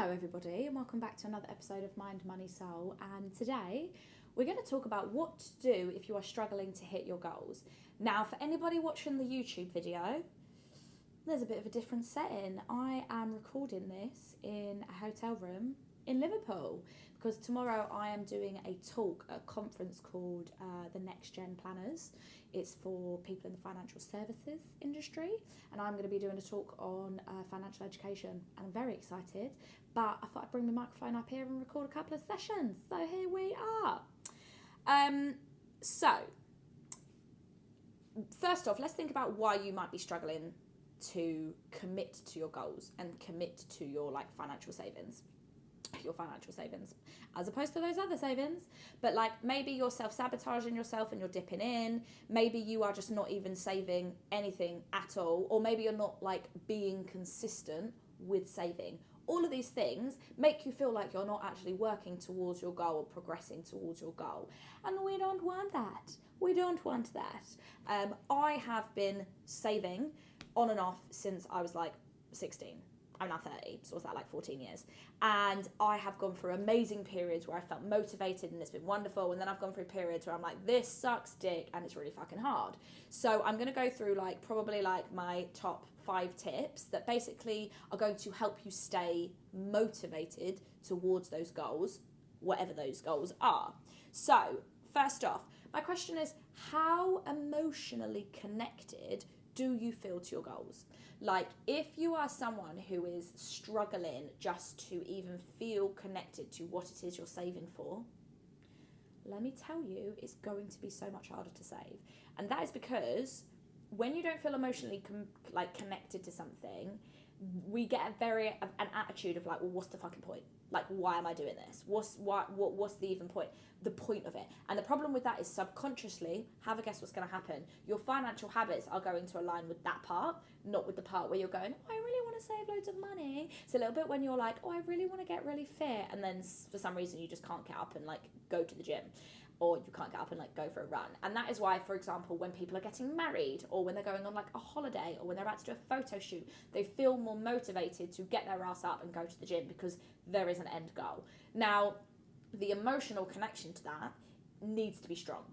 Hello everybody and welcome back to another episode of Mind, Money, Soul, and today we're going to talk about what to do if you are struggling to hit your goals. Now for anybody watching the YouTube video, there's a bit of a different setting. I am recording this in a hotel room in Liverpool because tomorrow I am doing a talk at a conference called the Next Gen Planners. It's for people in the financial services industry, and I'm going to be doing a talk on financial education, and I'm very excited, but I thought I'd bring the microphone up here and record a couple of sessions. So here we are. So first off, let's think about why you might be struggling to commit to your goals and commit to your financial savings, as opposed to those other savings. But maybe you're self-sabotaging yourself and you're dipping in. Maybe you are just not even saving anything at all, or maybe you're not being consistent with saving. All of these things make you feel like you're not actually working towards your goal or progressing towards your goal. And we don't want that. We don't want that. I have been saving on and off since I was 16. I'm now 30, so what's that, 14 years? And I have gone through amazing periods where I felt motivated and it's been wonderful, and then I've gone through periods where I'm like, this sucks dick and it's really fucking hard. So I'm going to go through probably my top 5 tips that basically are going to help you stay motivated towards those goals, whatever those goals are. So first off, my question is, how emotionally connected do you feel to your goals? If you are someone who is struggling just to even feel connected to what it is you're saving for, let me tell you, it's going to be so much harder to save. And that is because when you don't feel emotionally connected to something, we get an attitude of well, what's the fucking point? Why am I doing this? What's the even point? The point of it. And the problem with that is subconsciously, have a guess what's going to happen. Your financial habits are going to align with that part, not with the part where you're going, oh, I really want to save loads of money. It's a little bit when you're oh, I really want to get really fit, and then for some reason you just can't get up and go to the gym, or you can't get up and go for a run. And that is why, for example, when people are getting married, or when they're going on a holiday, or when they're about to do a photo shoot, they feel more motivated to get their ass up and go to the gym because there is an end goal. Now, the emotional connection to that needs to be strong.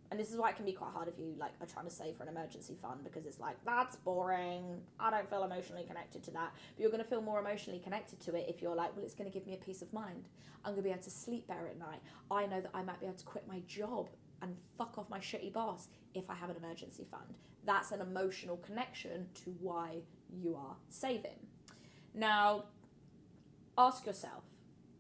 And this is why it can be quite hard if you are trying to save for an emergency fund, because it's that's boring. I don't feel emotionally connected to that. But you're going to feel more emotionally connected to it if you're well, it's going to give me a peace of mind. I'm going to be able to sleep better at night. I know that I might be able to quit my job and fuck off my shitty boss if I have an emergency fund. That's an emotional connection to why you are saving. Now, ask yourself,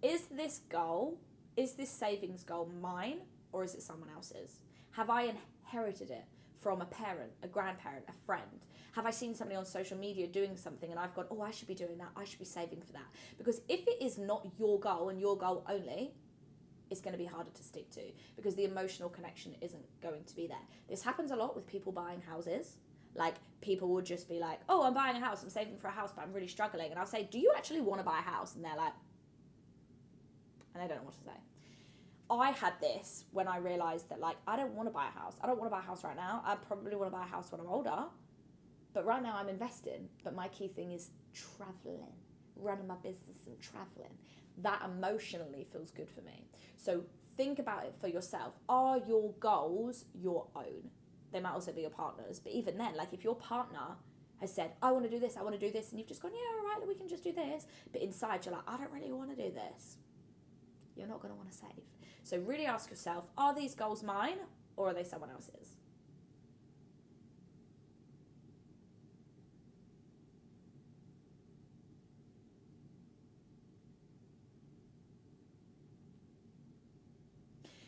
is this savings goal mine, or is it someone else's? Have I inherited it from a parent, a grandparent, a friend? Have I seen somebody on social media doing something and I've gone, oh, I should be doing that, I should be saving for that? Because if it is not your goal and your goal only, it's going to be harder to stick to because the emotional connection isn't going to be there. This happens a lot with people buying houses. People will just be oh, I'm buying a house, I'm saving for a house, but I'm really struggling. And I'll say, do you actually want to buy a house? And they're and they don't know what to say. I had this when I realised that I don't want to buy a house. I don't want to buy a house right now. I probably want to buy a house when I'm older. But right now I'm investing. But my key thing is travelling, running my business and travelling. That emotionally feels good for me. So think about it for yourself. Are your goals your own? They might also be your partner's. But even then, if your partner has said, I want to do this, I want to do this, and you've just gone, yeah, all right, we can just do this. But inside you're I don't really want to do this. You're not going to want to save. So really ask yourself, are these goals mine or are they someone else's?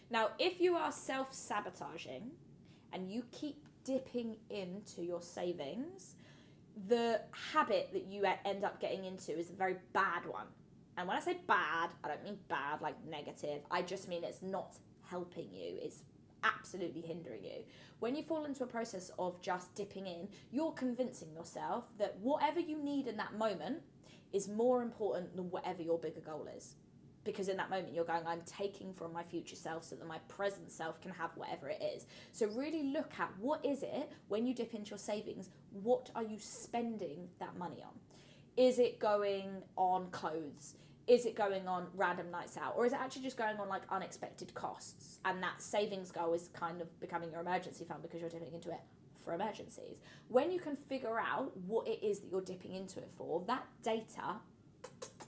Now, if you are self-sabotaging and you keep dipping into your savings, the habit that you end up getting into is a very bad one. And when I say bad, I don't mean bad negative. I just mean it's not helping you. It's absolutely hindering you. When you fall into a process of just dipping in, you're convincing yourself that whatever you need in that moment is more important than whatever your bigger goal is. Because in that moment you're going, I'm taking from my future self so that my present self can have whatever it is. So really look at what is it, when you dip into your savings, what are you spending that money on? Is it going on clothes? is it going on random nights out, or is it actually just going on like unexpected costs, and that savings goal is kind of becoming your emergency fund because you're dipping into it for emergencies? When you can figure out what it is that you're dipping into it for, that data,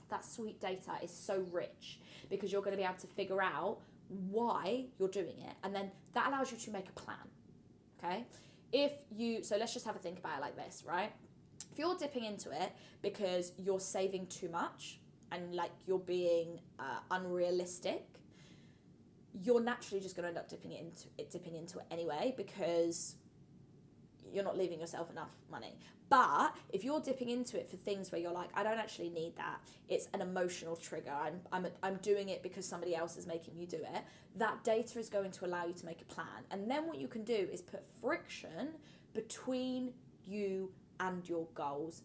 that sweet data, is so rich, because you're going to be able to figure out why you're doing it, and then that allows you to make a plan. Okay, so let's just have a think about it like this, right? If you're dipping into it because you're saving too much and like you're being unrealistic, you're naturally just going to end up dipping into it anyway, because you're not leaving yourself enough money. But if you're dipping into it for things where you're like, I don't actually need that, it's an emotional trigger, I'm doing it because somebody else is making me do it, that data is going to allow you to make a plan. And then what you can do is put friction between you and your goals,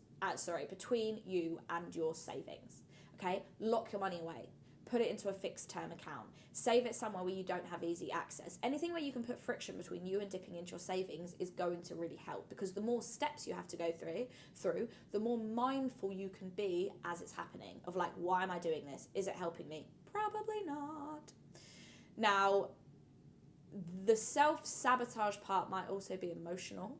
between you and your savings. Okay, lock your money away, put it into a fixed term account, save it somewhere where you don't have easy access. Anything where you can put friction between you and dipping into your savings is going to really help, because the more steps you have to go through, the more mindful you can be as it's happening, of like, why am I doing this? Is it helping me? Probably not. Now, the self-sabotage part might also be emotional.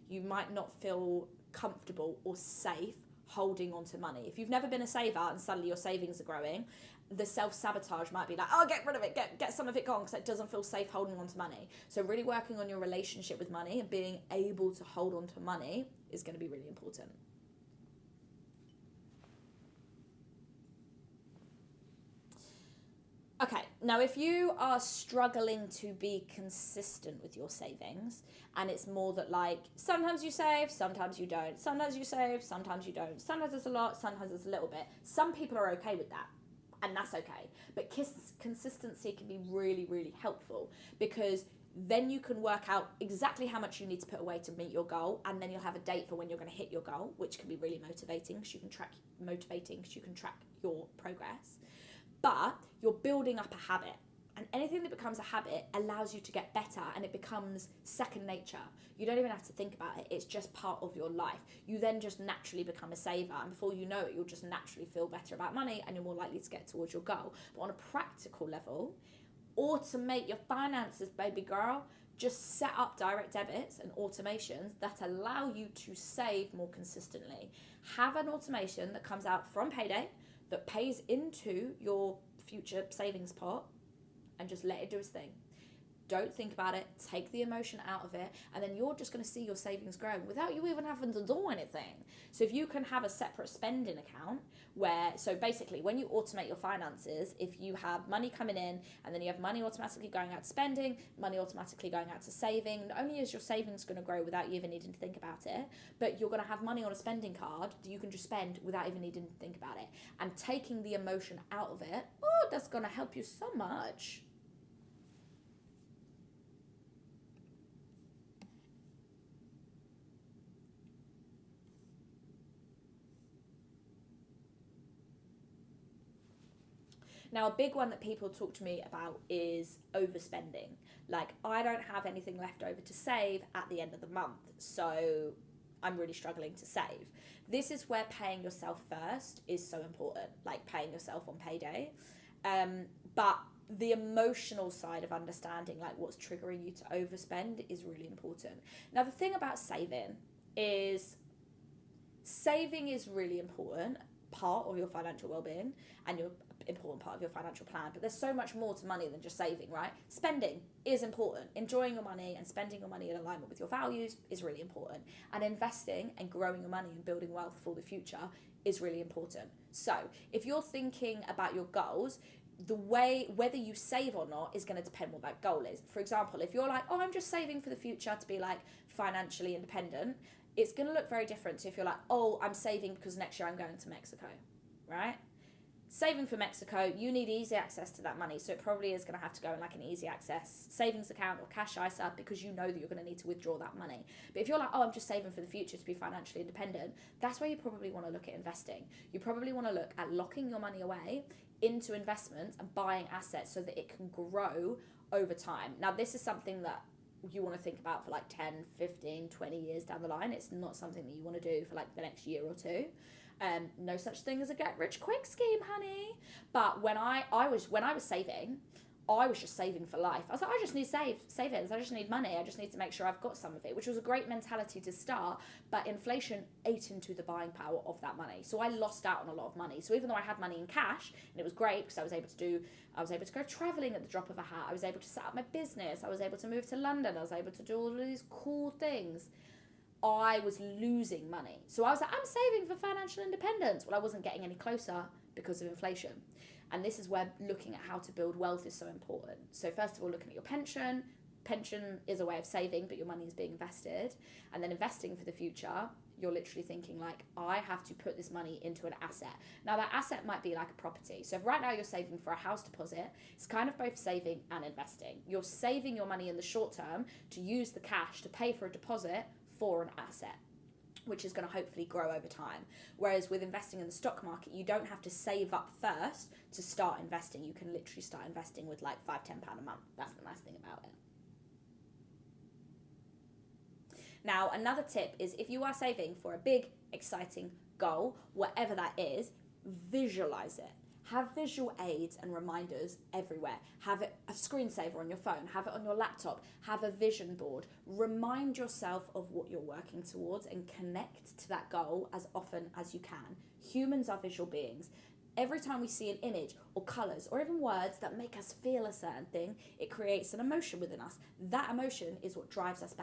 You might not feel comfortable or safe holding on to money. If you've never been a saver and suddenly your savings are growing, the self-sabotage might be like, oh, get rid of it, get some of it gone, because it doesn't feel safe holding on to money. So really working on your relationship with money and being able to hold on to money is going to be really important. Okay, now if you are struggling to be consistent with your savings, and it's more that like, sometimes you save, sometimes you don't, sometimes you save, sometimes you don't, sometimes it's a lot, sometimes it's a little bit. Some people are okay with that, and that's okay. But consistency can be really, really helpful, because then you can work out exactly how much you need to put away to meet your goal, and then you'll have a date for when you're going to hit your goal, which can be really motivating, because you can track your progress. But you're building up a habit, and anything that becomes a habit allows you to get better, and it becomes second nature. You don't even have to think about it. It's just part of your life. You then just naturally become a saver, and before you know it, you'll just naturally feel better about money, and you're more likely to get towards your goal. But on a practical level, automate your finances, baby girl. Just set up direct debits and automations that allow you to save more consistently. Have an automation that comes out from payday that pays into your future savings pot, and just let it do its thing. Don't think about it, take the emotion out of it, and then you're just going to see your savings growing without you even having to do anything. So if you can have a separate spending account so basically when you automate your finances, if you have money coming in and then you have money automatically going out to spending, money automatically going out to saving, not only is your savings going to grow without you even needing to think about it, but you're going to have money on a spending card that you can just spend without even needing to think about it. And taking the emotion out of it, that's going to help you so much. Now, a big one that people talk to me about is overspending. Like, I don't have anything left over to save at the end of the month, so I'm really struggling to save. This is where paying yourself first is so important, like paying yourself on payday. But the emotional side of understanding like what's triggering you to overspend is really important. Now, the thing about saving is really important part of your financial well-being and your important part of your financial plan, but there's so much more to money than just saving, right? Spending is important. Enjoying your money and spending your money in alignment with your values is really important, and investing and growing your money and building wealth for the future is really important. So if you're thinking about your goals, the way whether you save or not is going to depend what that goal is. For example, if you're like, I'm just saving for the future to be like financially independent, it's going to look very different to if you're like, I'm saving because next year I'm going to Mexico, right? Saving for Mexico, you need easy access to that money, so it probably is going to have to go in like an easy access savings account or cash ISA, because you know that you're going to need to withdraw that money. But if you're like, I'm just saving for the future to be financially independent, that's where you probably want to look at investing. You probably want to look at locking your money away into investments and buying assets so that it can grow over time. Now, this is something that you want to think about for like 10, 15, 20 years down the line. It's not something that you want to do for like the next year or two. No such thing as a get rich quick scheme, honey. But when I was saving, I was just saving for life. I was like, I just need savings. I just need money. I just need to make sure I've got some of it, which was a great mentality to start. But inflation ate into the buying power of that money. So I lost out on a lot of money. So even though I had money in cash, and it was great because I was able to go traveling at the drop of a hat. I was able to set up my business. I was able to move to London. I was able to do all of these cool things. I was losing money. So I was like, I'm saving for financial independence. Well, I wasn't getting any closer because of inflation. And this is where looking at how to build wealth is so important. So first of all, looking at your pension. Pension is a way of saving, but your money is being invested. And then investing for the future, you're literally thinking like, I have to put this money into an asset. Now that asset might be like a property. So if right now you're saving for a house deposit, it's kind of both saving and investing. You're saving your money in the short term to use the cash to pay for a deposit for an asset, which is going to hopefully grow over time. Whereas with investing in the stock market, you don't have to save up first to start investing. You can literally start investing with like £5-10 a month. That's the nice thing about it. Now, another tip is if you are saving for a big, exciting goal, whatever that is, visualize it. Have visual aids and reminders everywhere. Have it a screensaver on your phone. Have it on your laptop. Have a vision board. Remind yourself of what you're working towards and connect to that goal as often as you can. Humans are visual beings. Every time we see an image or colours or even words that make us feel a certain thing, it creates an emotion within us. That emotion is what drives us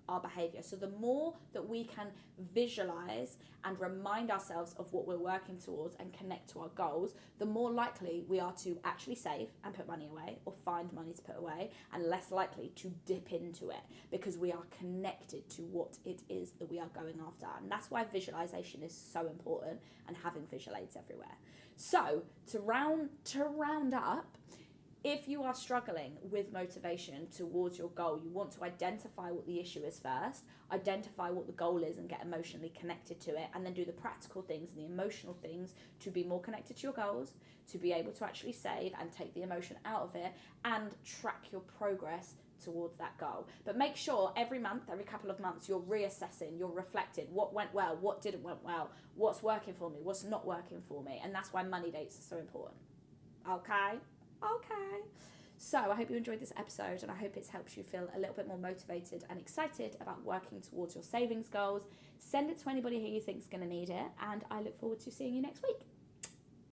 our behaviour. So the more that we can visualise and remind ourselves of what we're working towards and connect to our goals, the more likely we are to actually save and put money away or find money to put away, and less likely to dip into it because we are connected to what it is that we are going after. And that's why visualisation is so important and having visual aids everywhere. So to round up, if you are struggling with motivation towards your goal, you want to identify what the issue is first, identify what the goal is and get emotionally connected to it, and then do the practical things and the emotional things to be more connected to your goals, to be able to actually save and take the emotion out of it and track your progress towards that goal. But make sure every month, every couple of months, you're reassessing, you're reflecting what went well, what didn't went well, what's working for me, what's not working for me. And that's why money dates are so important. Okay. So I hope you enjoyed this episode, and I hope it's helped you feel a little bit more motivated and excited about working towards your savings goals. Send it to anybody who you think is going to need it, and I look forward to seeing you next week.